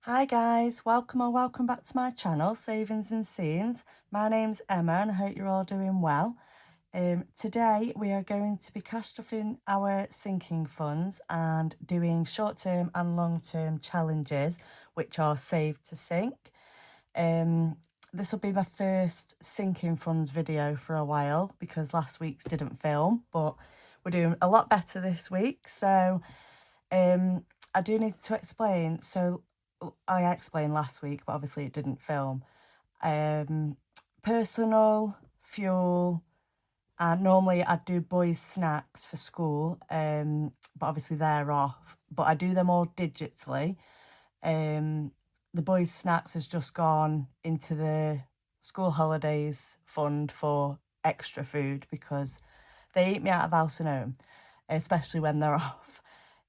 Hi guys, welcome back to my channel, Savings and Scenes. My name's Emma and I hope you're all doing well. Today we are going to be cash stuffing our sinking funds and doing short-term and long-term challenges, which are save to sink. This will be my first sinking funds video for a while because last week's didn't film, but we're doing a lot better this week. So I do need to explain. So I explained last week, but obviously it didn't film. Personal, fuel, and normally I do boys' snacks for school, but obviously they're off. But I do them all digitally. The boys' snacks has just gone into the school holidays fund for extra food because they eat me out of house and home, especially when they're off.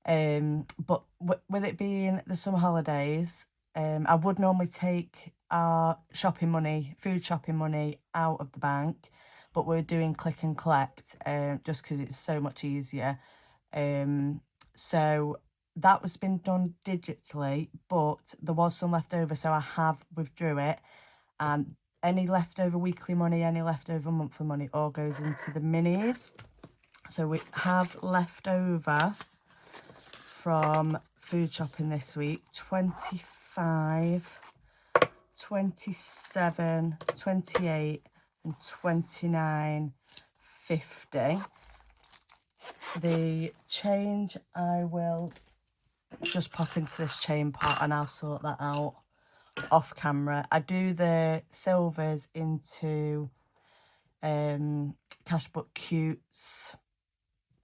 But with it being the summer holidays, I would normally take our shopping money, food shopping money out of the bank, but we're doing click and collect just because it's so much easier. So that was been done digitally, but there was some left over, so I have withdrew it, and any leftover weekly money, any leftover monthly money all goes into the minis. So we have left over from food shopping this week 25, 27, 28 and 29.50. The change I will just pop into this chain pot and I'll sort that out off camera. I do the silvers into Cashbook Cutes,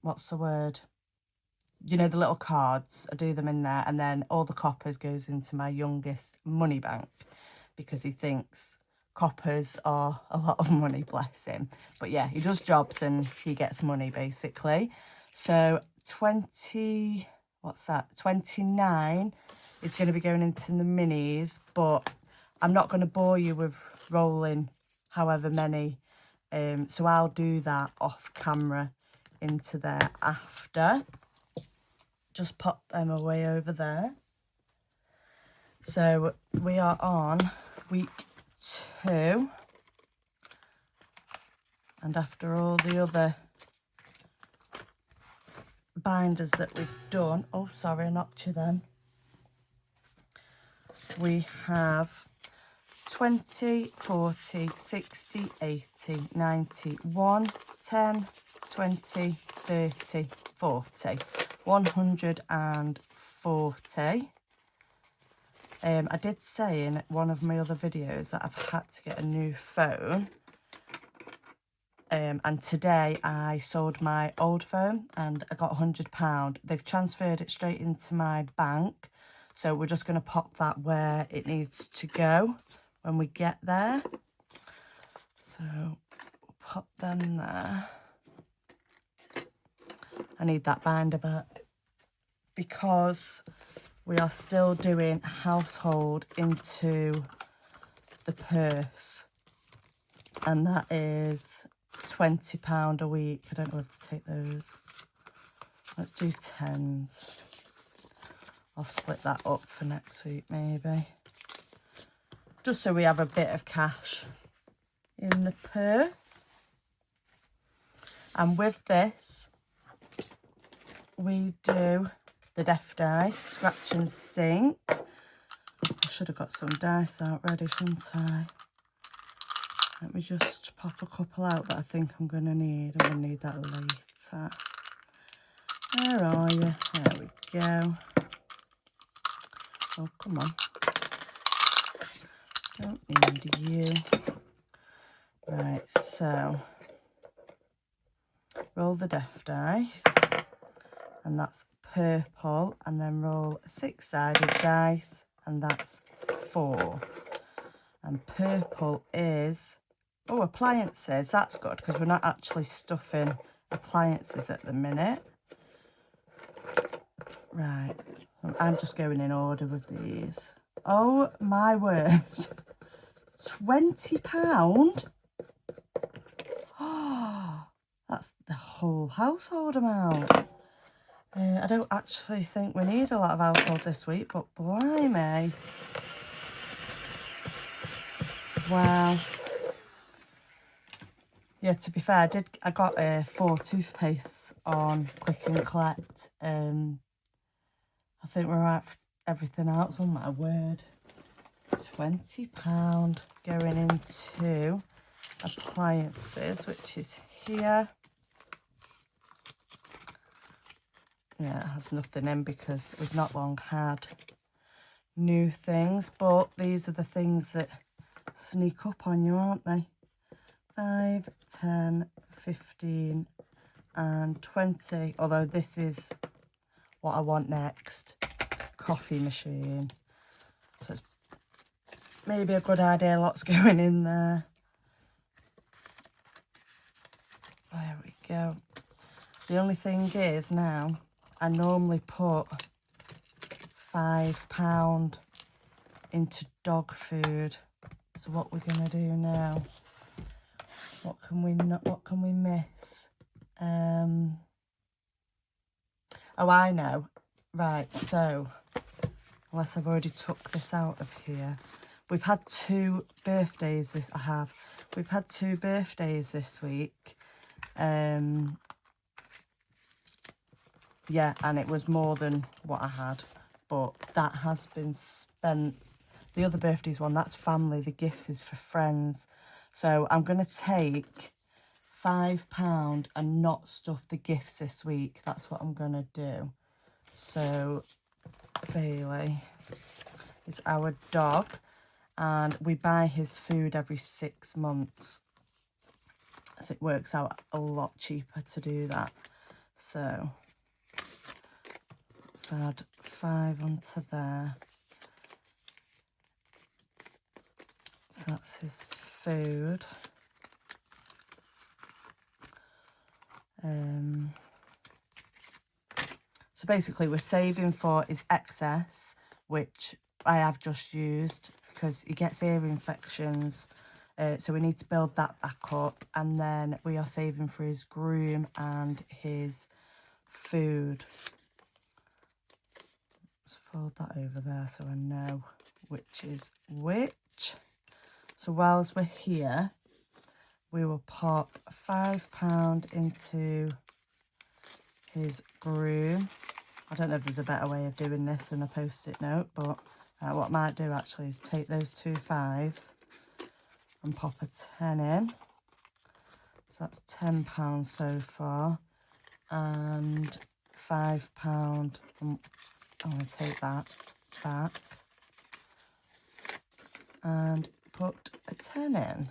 what's the word, you know, the little cards. I do them in there, and then all the coppers goes into my youngest money bank because he thinks coppers are a lot of money, bless him. But yeah, he does jobs and he gets money basically. So 29 is going to be going into the minis, but I'm not going to bore you with rolling however many, so I'll do that off camera into there after. Just pop them away over there. So we are on week 2, and after all the other binders that we've done, oh sorry, I knocked you then, we have 20, 40, 60, 80, 90, 1, 10, 20, 30, 40, 140. I did say in one of my other videos that I've had to get a new phone, and today I sold my old phone and I got £100. They've transferred it straight into my bank, so we're just going to pop that where it needs to go when we get there. So we'll pop them there. I need that binder back because we are still doing household into the purse, and that is £20 a week. I don't know where to take those. Let's do 10s. I'll split that up for next week maybe, just so we have a bit of cash in the purse. And with this we do the deaf dice, scratch and sink. I should have got some dice out ready, shouldn't I? Let me just pop a couple out that I think I'm going to need. I'm going to need that later. Where are you? There we go. Oh, come on. Don't need you. Right, so roll the deaf dice, and that's purple, and then roll a 6-sided dice, and that's 4. And purple is, oh, appliances. That's good because we're not actually stuffing appliances at the minute. Right, I'm just going in order with these. Oh my word, £20? Oh, that's the whole household amount. I don't actually think we need a lot of household this week, but blimey. Wow. Yeah, to be fair, I got 4 toothpastes on Click and Collect. I think we're out for everything else. Oh my word. £20 going into appliances, which is here. Yeah, it has nothing in because we've not long had new things, but these are the things that sneak up on you, aren't they? 5, 10, 15 and 20, although this is what I want next. Coffee machine. So it's maybe a good idea, lots going in there. There we go. The only thing is now, I normally put £5 into dog food. So what we're gonna do now? What can we miss? Oh, I know. Right, so unless I've already took this out of here. We've had 2 birthdays We've had 2 birthdays this week. Yeah, and it was more than what I had, but that has been spent. The other birthdays one, that's family. The gifts is for friends. So I'm going to take £5 and not stuff the gifts this week. That's what I'm going to do. So Bailey is our dog, and we buy his food every 6 months. So it works out a lot cheaper to do that. So let's add 5 onto there. So that's his food. So basically we're saving for his excess, which I have just used because he gets ear infections. So we need to build that back up, and then we are saving for his groom and his food. Let's fold that over there so I know which is which. So whilst we're here, we will pop £5 into his groom. I don't know if there's a better way of doing this than a post-it note, but what I might do actually is take those 2 5s and pop a 10 in. So that's £10 so far, and £5. I'm going to take that back and put a 10 in.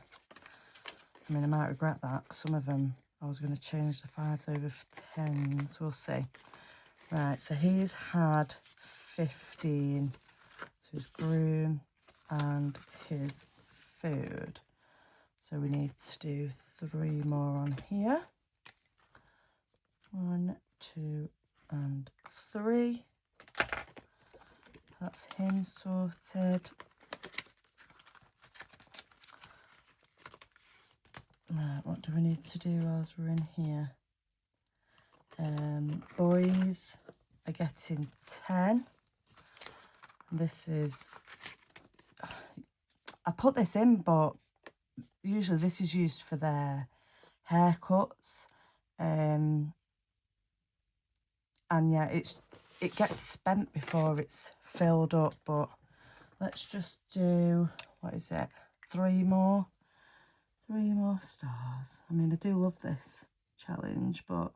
I mean, I might regret that. Some of them, I was going to change the 5s over for 10s. We'll see. Right, so he's had 15. So his groom and his food. So we need to do 3 more on here. 1, 2, and 3. That's him sorted. Right, what do we need to do whilst we're in here? Boys are getting 10. This is, I put this in, but usually this is used for their haircuts. And yeah, it gets spent before it's filled up, but let's just do, what is it, 3 more? 3 more stars. I mean, I do love this challenge, but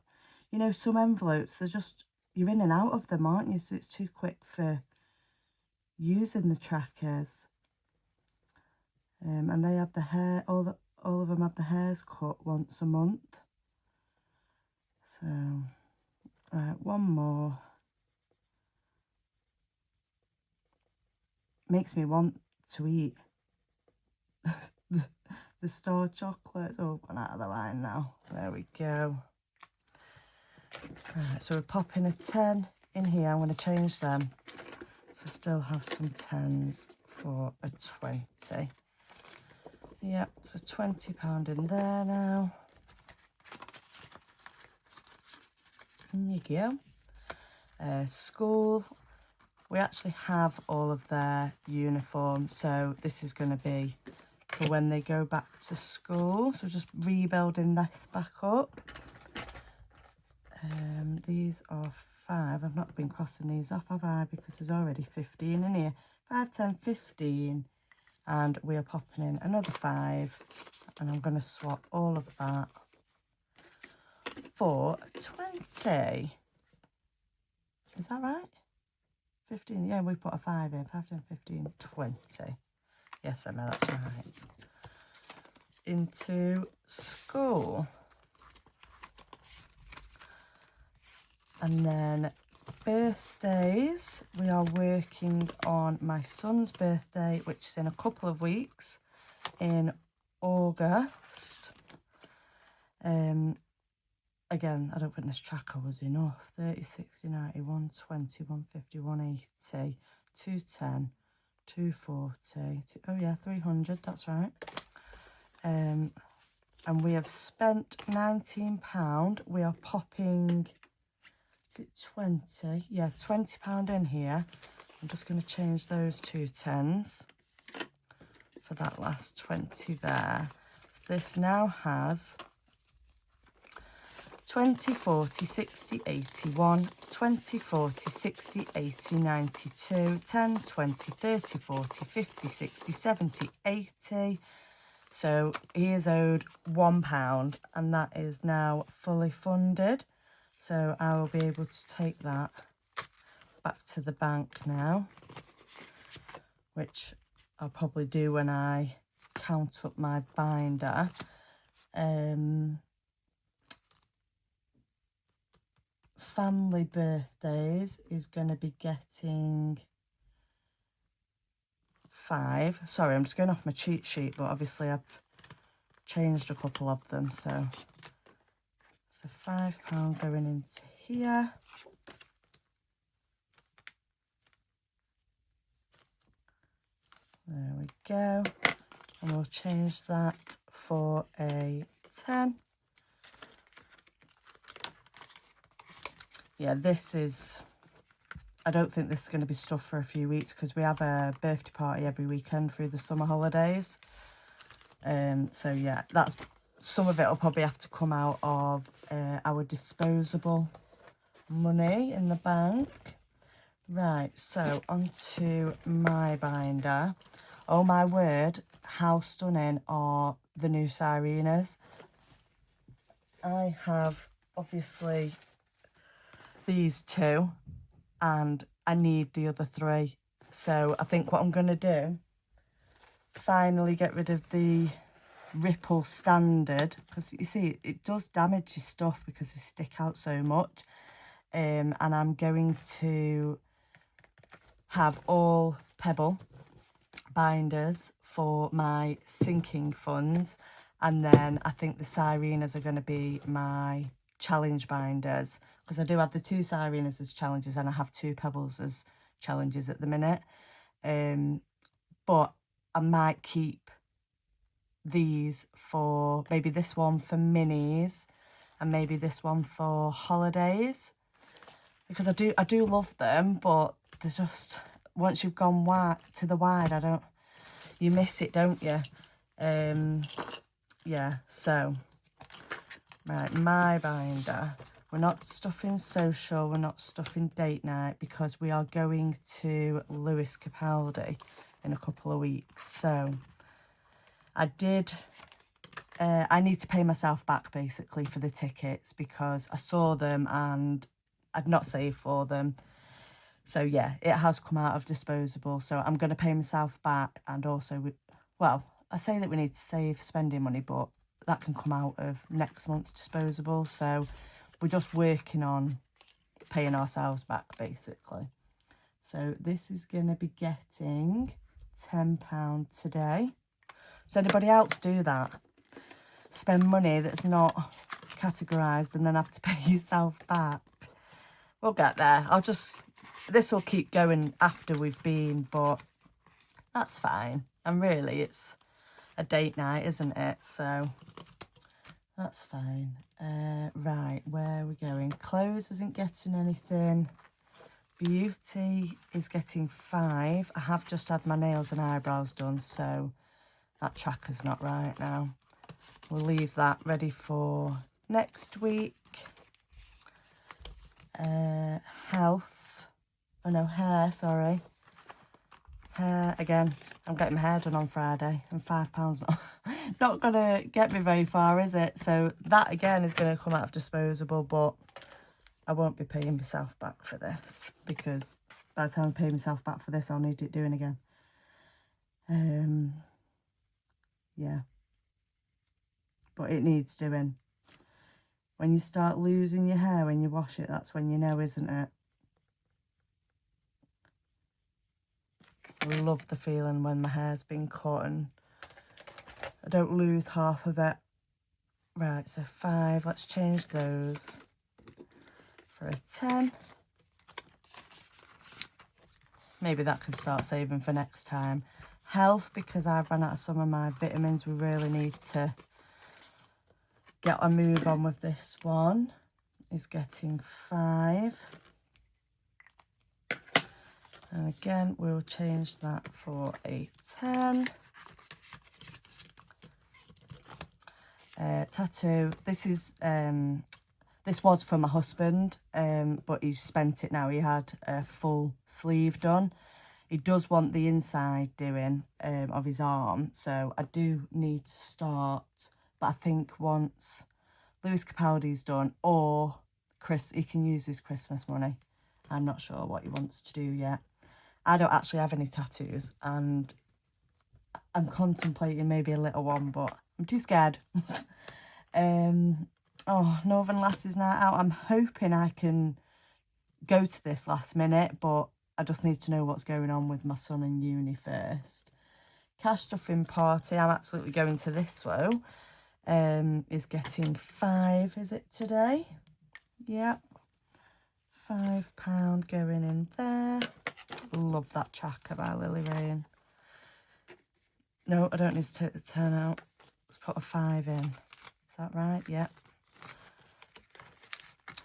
you know, some envelopes, they're just, you're in and out of them, aren't you? So it's too quick for using the trackers. And they have the hair, all of them have the hairs cut once a month. So, right, 1 more. Makes me want to eat the star chocolates. Oh, gone out of the line now. There we go. Right, so we're popping a 10 in here. I'm going to change them. So still have some 10s for a 20. Yep, so £20 in there now. There you go. School, we actually have all of their uniforms, so this is going to be for when they go back to school. So just rebuilding this back up. These are 5. I've not been crossing these off, have I? Because there's already 15 in here. 5, 10, 15. And we are popping in another 5. And I'm going to swap all of that for 20. Is that right? 15. Yeah, we put a 5 in. 5, 10, 15, 20. Yes, Emma, that's right. Into school. And then birthdays, we are working on my son's birthday, which is in a couple of weeks in August. Again, I don't think this tracker was enough. 30, 60, 90, 120, 150, 180, 210, 240, oh yeah, 300, that's right. And we have spent £19. We are popping, is it 20? Yeah, £20 in here. I'm just going to change those 2 10s for that last 20 there. So this now has 20, 40, 60, 81, 20, 40, 60, 80, 92, 10, 20, 30, 40, 50, 60, 70, 80. So he is owed £1 and that is now fully funded. So I will be able to take that back to the bank now, which I'll probably do when I count up my binder. Family birthdays is going to be getting 5. Sorry, I'm just going off my cheat sheet, but obviously I've changed a couple of them. So £5 going into here. There we go. And we'll change that for a 10. Yeah, this is, I don't think this is going to be stuff for a few weeks because we have a birthday party every weekend through the summer holidays. So yeah, that's, some of it will probably have to come out of our disposable money in the bank. Right, so onto my binder. Oh my word, how stunning are the new Syrenas. I have obviously these 2 and I need the other 3. So I think what I'm going to do, finally get rid of the Ripple Standard, because you see it does damage your stuff because they stick out so much. And I'm going to have all Pebble binders for my sinking funds, and then I think the Syrenas are going to be my challenge binders, because I do have the 2 Syrenas as challenges and I have 2 Pebbles as challenges at the minute. But I might keep these for maybe this one for minis and maybe this one for holidays, because I do love them, but there's just, once you've gone wide to the wide, you miss it, don't you? Yeah, so right, my binder, we're not stuffing social, we're not stuffing date night, because we are going to Lewis Capaldi in a couple of weeks. So I need to pay myself back basically for the tickets, because I saw them and I'd not saved for them. So yeah, it has come out of disposable, so I'm going to pay myself back. And also, well, I say that we need to save spending money, but that can come out of next month's disposable. So we're just working on paying ourselves back basically. So this is going to be getting £10 today. Does anybody else do that? Spend money that's not categorised and then have to pay yourself back? We'll get there. This will keep going after we've been, but that's fine. And really, it's a date night, isn't it? So that's fine. Right, where are we going? Clothes isn't getting anything. Beauty is getting 5. I have just had my nails and eyebrows done, so that tracker's not right now. We'll leave that ready for next week. Health. Oh no, hair, sorry. Hair, again, I'm getting my hair done on Friday, and £5 not going to get me very far, is it? So that, again, is going to come out of disposable, but I won't be paying myself back for this, because by the time I pay myself back for this, I'll need it doing again. Yeah. But it needs doing. When you start losing your hair when you wash it, that's when you know, isn't it? I love the feeling when my hair's been cut and I don't lose half of it. Right, so 5. Let's change those for a 10. Maybe that can start saving for next time. Health, because I've run out of some of my vitamins. We really need to get a move on with this one. Is getting 5. And again, we'll change that for a 10. Tattoo. This was for my husband, but he's spent it now. He had a full sleeve done. He does want the inside doing of his arm, so I do need to start. But I think once Lewis Capaldi's done, or he can use his Christmas money. I'm not sure what he wants to do yet. I don't actually have any tattoos, and I'm contemplating maybe a little one, but I'm too scared. Oh, Northern Lasses Night Out. I'm hoping I can go to this last minute, but I just need to know what's going on with my son in uni first. Cash stuffing party. I'm absolutely going to this though. Is getting 5, is it today? Yep. £5 going in there. Love that tracker by Lily Rain. No, I don't need to take the 10 out. Let's put a 5 in. Is that right? Yep.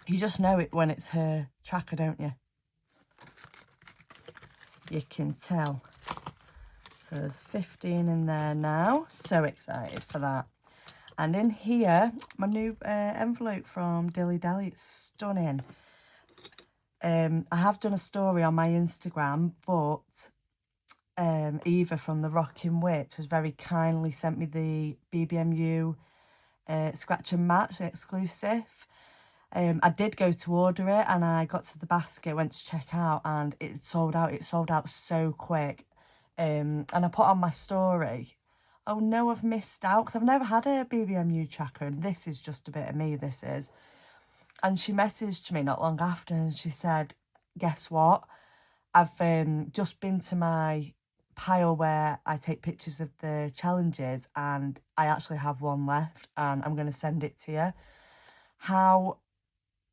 You just know it when it's her tracker, don't you? You can tell. So there's 15 in there now. So excited for that. And in here, my new envelope from Dilly Dally. It's stunning. I have done a story on my Instagram, but Eva from The Rocking Witch has very kindly sent me the BBMU Scratch and Match exclusive. I did go to order it, and I got to the basket, went to check out, and it sold out. It sold out so quick. And I put on my story, oh no, I've missed out, because I've never had a BBMU tracker, and this is just a bit of me, this is. And she messaged me not long after, and she said, guess what? I've just been to my pile where I take pictures of the challenges, and I actually have one left, and I'm going to send it to you. How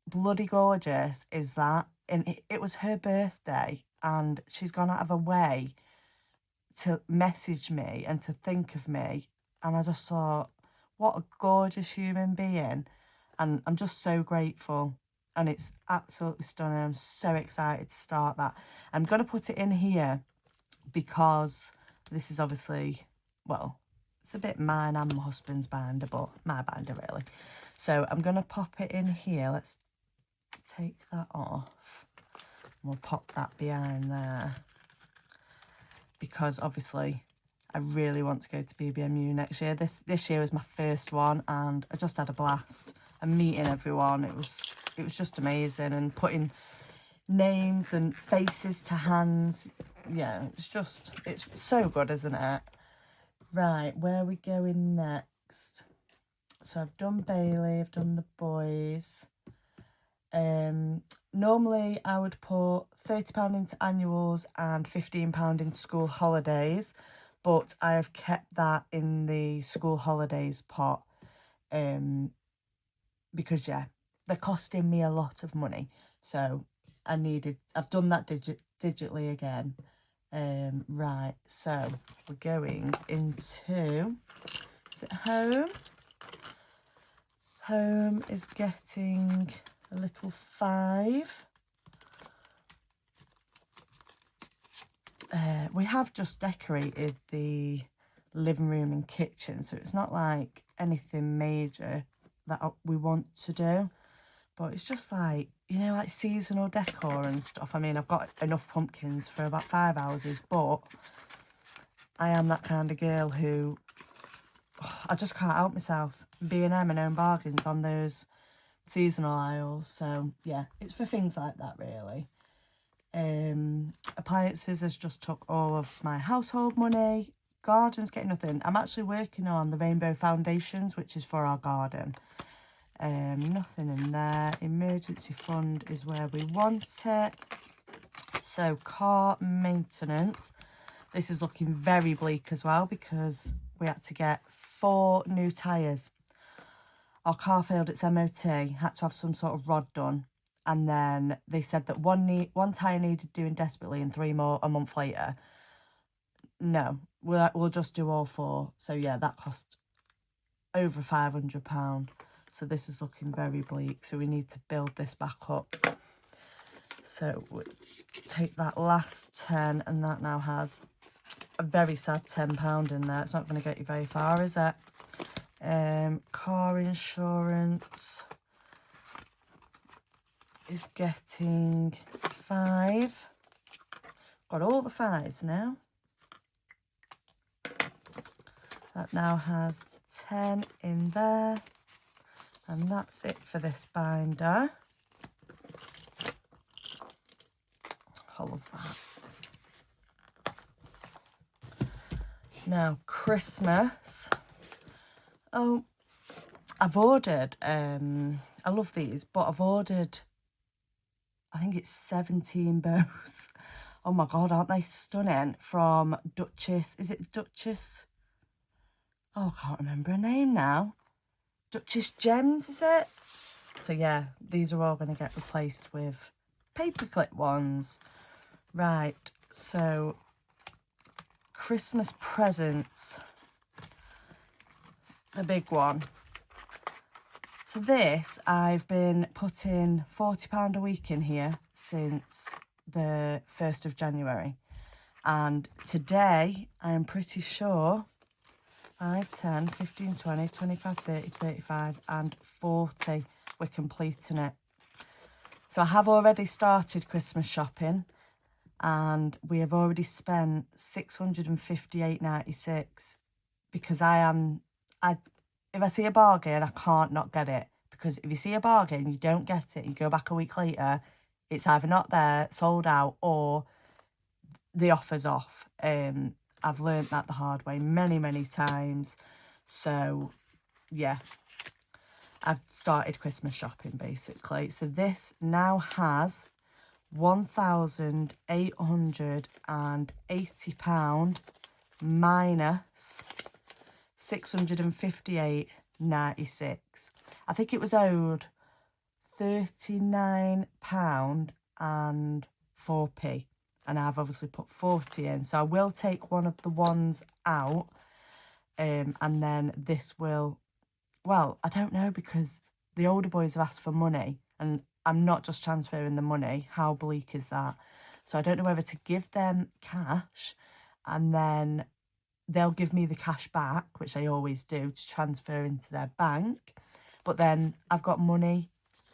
bloody gorgeous is that? And it was her birthday, and she's gone out of her way to message me and to think of me. And I just thought, what a gorgeous human being. And I'm just so grateful. And it's absolutely stunning. I'm so excited to start that. I'm going to put it in here because this is obviously, well, it's a bit mine and my husband's binder, but my binder really. So I'm going to pop it in here. Let's take that off. We'll pop that behind there. Because obviously I really want to go to BBMU next year. This year was my first one, and I just had a blast. And meeting everyone, it was just amazing, and putting names and faces to hands. Yeah, it's so good, isn't it? Right, where are we going next? So I've done Bailey, I've done the boys. Normally I would put £30 into annuals and £15 into school holidays, but I have kept that in the school holidays pot, because yeah, they're costing me a lot of money, so I've done that digitally again. Right, so we're going into, is it home? Home is getting a little 5. we have just decorated the living room and kitchen, so it's not like anything major that we want to do, but it's just like, you know, like seasonal decor and stuff. I mean, I've got enough pumpkins for about 5 houses, but I am that kind of girl who, I just can't help myself. B&M and Own Bargains on those seasonal aisles. So yeah, it's for things like that really. Appliances has just took all of my household money. Garden's getting nothing. I'm actually working on the rainbow foundations, which is for our garden. Nothing in there. Emergency fund is where we want it. So car maintenance. This is looking very bleak as well because we had to get 4 new tyres. Our car failed its MOT, had to have some sort of rod done. And then they said that one tyre needed doing desperately and 3 more a month later. No, we'll just do all 4. So yeah, that cost over £500. So this is looking very bleak. So we need to build this back up. So we take that last 10, and that now has a very sad £10 in there. It's not going to get you very far, is it? Car insurance is getting 5. Got all the 5s now. That now has 10 in there. And that's it for this binder. I love that. Now, Christmas. Oh, I've ordered, I love these, but I've ordered, I think it's 17 bows. Oh my God, aren't they stunning? From Duchess, is it Duchess? Oh, I can't remember her name now. Duchess Gems, is it? So yeah, these are all going to get replaced with paperclip ones. Right, so Christmas presents. The big one. So this, I've been putting £40 a week in here since the 1st of January. And today, I'm pretty sure 5, 10, 15, 20, 25, 30, 35 and 40, we're completing it. So I have already started Christmas shopping and we have already spent £658.96 because if I see a bargain, I can't not get it. Because if you see a bargain, you don't get it, you go back a week later, it's either not there, sold out, or the offer's off. I've learnt that the hard way many, many times. So, yeah, I've started Christmas shopping, basically. So this now has £1,880 minus 658.96. I think it was owed £39 and 4p, and I've obviously put 40 in, so I will take one of the ones out, and then this will, well, I don't know, because the older boys have asked for money and I'm not just transferring the money. How bleak is that? So I don't know whether to give them cash and then they'll give me the cash back, which they always do, to transfer into their bank. But then I've got money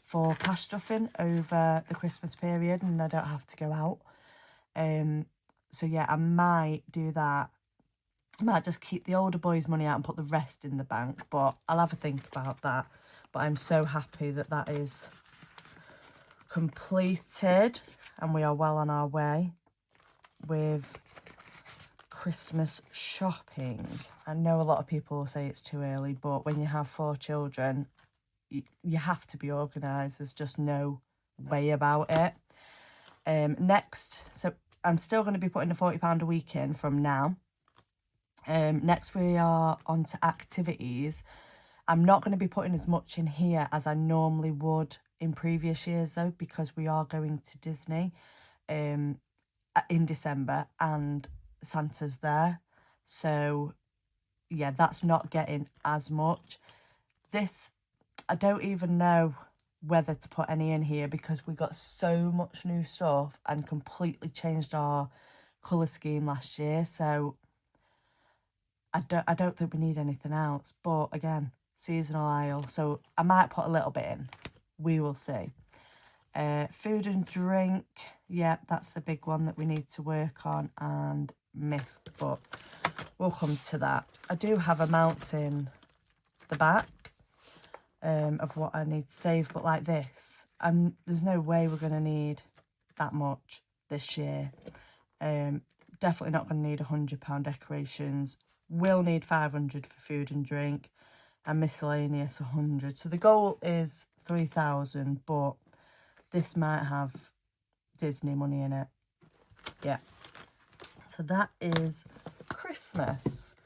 for cash stuffing over the Christmas period and I don't have to go out. So yeah, I might do that. I might just keep the older boys' money out and put the rest in the bank, but I'll have a think about that. But I'm so happy that that is completed and we are well on our way with Christmas shopping. I know a lot of people will say it's too early, but when you have 4 children, you have to be organised. There's just no way about it. Next, so I'm still going to be putting the £40 a week in from now. Next we are on to activities. I'm not going to be putting as much in here as I normally would in previous years though, because we are going to Disney in December and Santa's there. So yeah, that's not getting as much. This, I don't even know whether to put any in here because we got so much new stuff and completely changed our colour scheme last year, so I don't think we need anything else. But again, seasonal aisle, so I might put a little bit in. We will see. Food and drink, yeah, that's the big one that we need to work on and missed, but we'll come to that. I do have amounts in the back of what I need to save, but like this, there's no way we're going to need that much this year. Definitely not going to need £100 decorations. We'll need 500 for food and drink, and miscellaneous 100. So the goal is 3,000, but this might have Disney money in it. Yeah. So that is Christmas.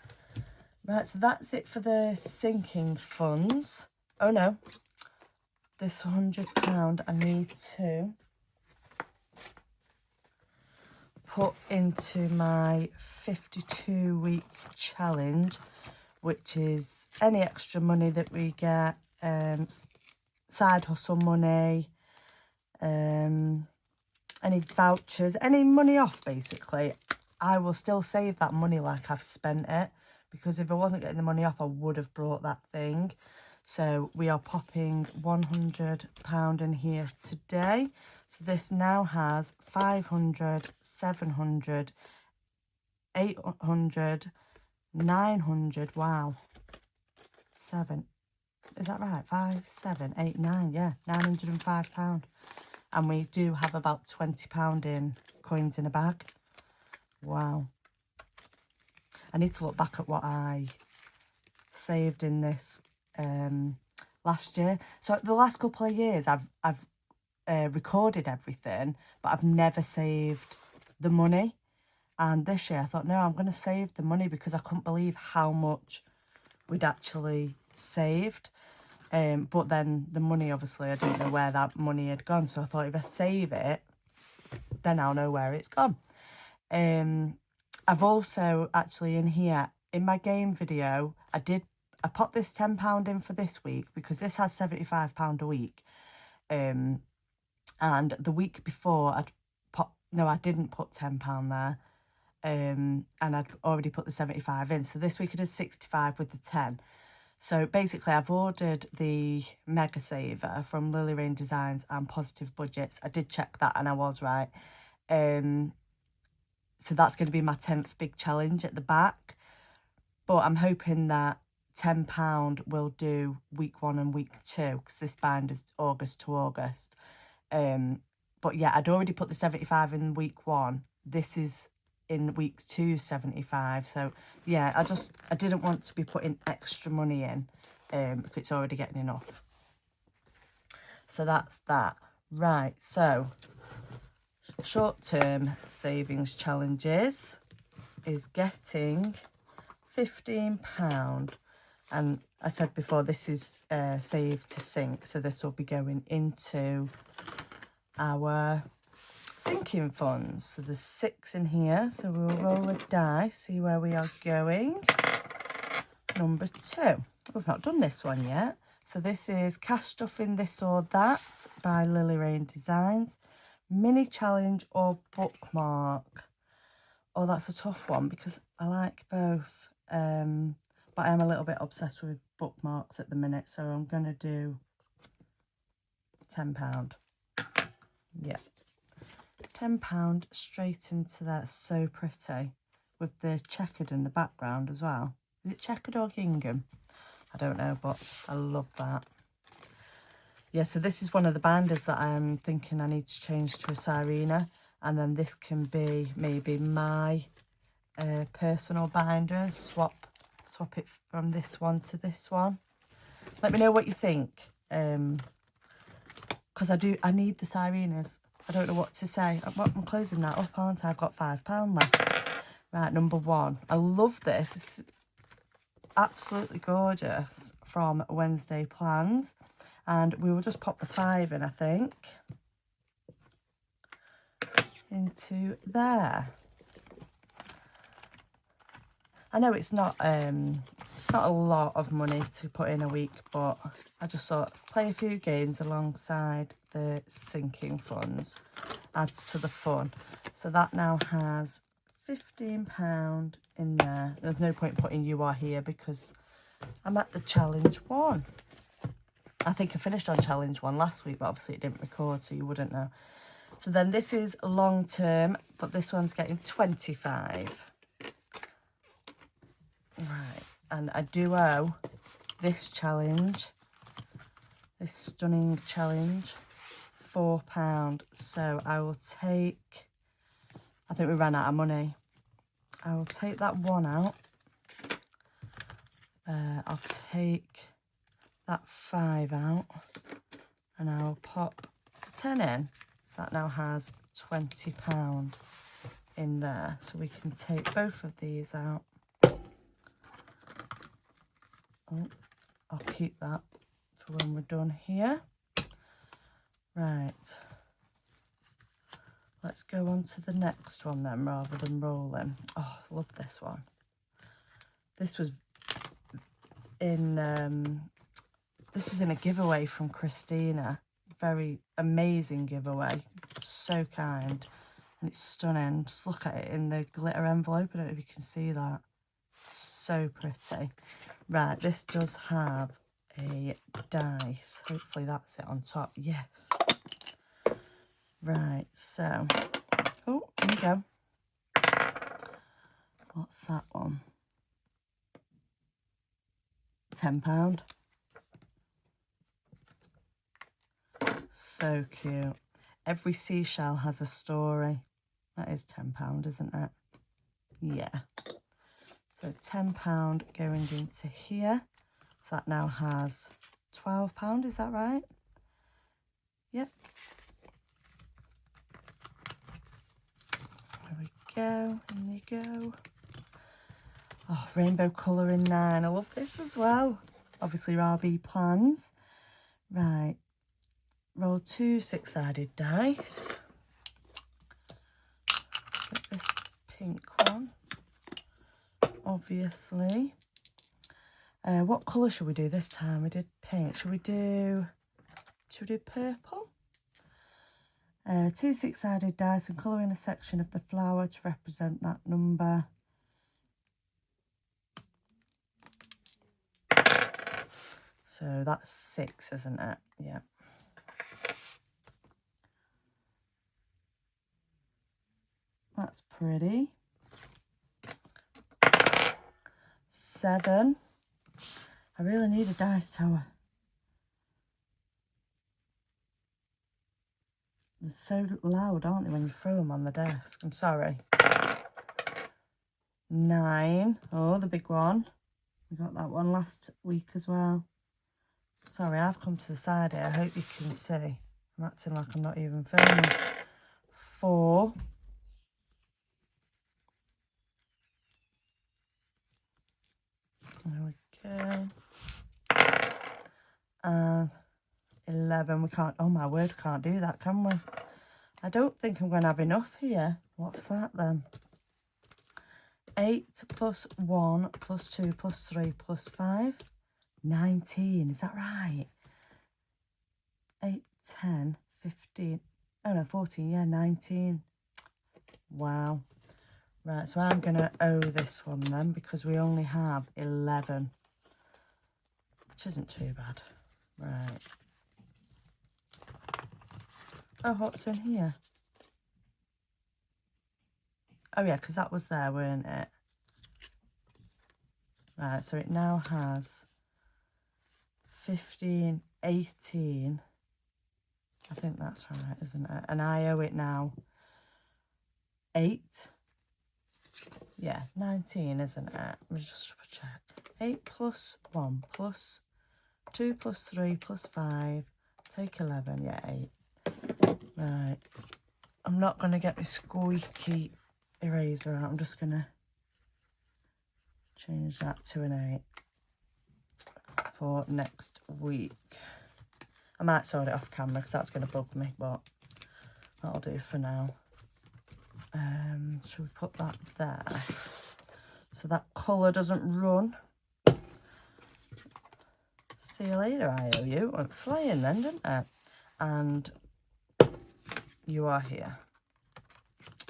Right, so that's it for the sinking funds. Oh no, this £100 I need to put into my 52-week challenge, which is any extra money that we get, side hustle money, any vouchers, any money off basically. I will still save that money like I've spent it, because if I wasn't getting the money off, I would have brought that thing. So we are popping £100 in here today. So this now has 500, 700, 800, 900, wow, 7, is that right? 5, 7, 8, 9, yeah, £905. And we do have about £20 in coins in a bag. Wow. I need to look back at what I saved in this last year. So the last couple of years I've recorded everything, but I've never saved the money. And this year I thought, no, I'm going to save the money, because I couldn't believe how much we'd actually saved. But then the money, obviously, I didn't know where that money had gone. So I thought, if I save it, then I'll know where it's gone. I've also actually in here, in my game video, I popped this £10 in for this week, because this has £75 a week. And the week before I didn't put £10 there. And I'd already put the 75 in. So this week it is 65 with the 10. So basically I've ordered the Mega Saver from Lily Rain Designs and Positive Budgets. I did check that and I was right. So that's going to be my 10th big challenge at the back. But I'm hoping that £10 will do week 1 and week 2, because this bind is August to August. But yeah, I'd already put the 75 in week 1. This is in week 2, 75. So yeah, I didn't want to be putting extra money in, because it's already getting enough. So that's that. Right, so short-term savings challenges is getting £15. And I said before, this is save to sink, so this will be going into our sinking funds. So there's 6 in here, so we'll roll a die, see where we are going. Number 2. We've not done this one yet. So this is Cash Stuffing This or That by Lily Rain Designs. Mini challenge or bookmark. Oh, that's a tough one, because I like both. But I'm a little bit obsessed with bookmarks at the minute, so I'm going to do £10. Yeah. £10 straight into that. So pretty, with the checkered in the background as well. Is it checkered or gingham? I don't know, but I love that. Yeah, so this is one of the binders that I'm thinking I need to change to a Sirena, and then this can be maybe my personal binder. Swap it from this one to this one. Let me know what you think, because I need the Sirenas. I don't know what to say. I'm closing that up, aren't I? I've got £5 left. Right, number 1. I love this. It's absolutely gorgeous, from Wednesday Plans. And we will just pop the 5 in, I think, into there. I know it's not a lot of money to put in a week, but I just thought play a few games alongside the sinking funds adds to the fun. So that now has £15 in there. There's no point putting you are here because I'm at the challenge 1. I think I finished on challenge 1 last week, but obviously it didn't record, so you wouldn't know. So then this is long term, but this one's getting 25. Right, and I do owe this challenge, this stunning challenge, £4. So I will take, I think we ran out of money. I will take that 1 out. I'll take that 5 out, and I'll pop 10 in. So that now has £20 in there. So we can take both of these out. Oh, I'll keep that for when we're done here. Right. Let's go on to the next one then, rather than rolling. Oh, I love this one. This was in a giveaway from Christina. Very amazing giveaway. So kind. And it's stunning. Just look at it in the glitter envelope. I don't know if you can see that. So pretty. Right, this does have a dice. Hopefully that's it on top. Yes. Right, so, oh, here we go. What's that one? £10. So cute. Every seashell has a story. That is £10, isn't it? Yeah. So £10 going into here. So that now has £12, is that right? Yep. There we go, in you go. Oh, rainbow colouring 9. I love this as well. Obviously, RB plans. Right. Roll 2 6-sided dice. Get this pink one. Obviously. What colour should we do this time? We did pink. Should we do purple? 2 6-sided dice and colour in a section of the flower to represent that number. So that's 6, isn't it? Yeah. That's pretty. 7. I really need a dice tower. They're so loud, aren't they, when you throw them on the desk? I'm sorry. 9. Oh, the big one. We got that one last week as well. Sorry, I've come to the side here. I hope you can see. I'm acting like I'm not even filming. 4. There we go. And 11. We can't, oh my word, can't do that, can we? I don't think I'm going to have enough here. What's that then? 8 plus 1 plus 2 plus 3 plus 5. 19, is that right? 8, 10, 15. Oh no, 14, yeah, 19. Wow. Right, so I'm going to owe this one then because we only have 11. Which isn't too bad. Right. Oh, what's in here? Oh yeah, because that was there, weren't it? Right, so it now has 15, 18. I think that's right, isn't it? And I owe it now 8. Yeah, 19, isn't it? Let me just check. 8 plus 1 plus 2 plus 3 plus 5. Take 11, yeah, 8. Right. I'm not going to get my squeaky eraser out. I'm just going to change that to an 8 for next week. I might sort it off camera because that's going to bug me, but that'll do for now. Should we put that there so that colour doesn't run? See you later, I owe you. Went flying then, didn't it? And you are here.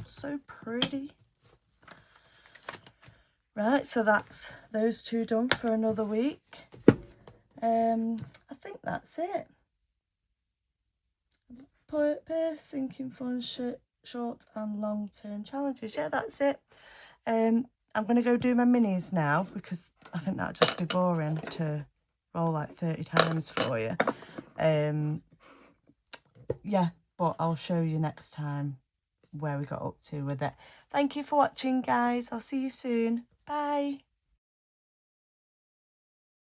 So pretty. Right, so that's those two done for another week. I think that's it. Purse, sinking funds, short and long term challenges. Yeah, that's it. I'm going to go do my minis now because I think that'd just be boring to roll like 30 times for you. Yeah, but I'll show you next time where we got up to with it. Thank you for watching, guys. I'll see you soon. Bye.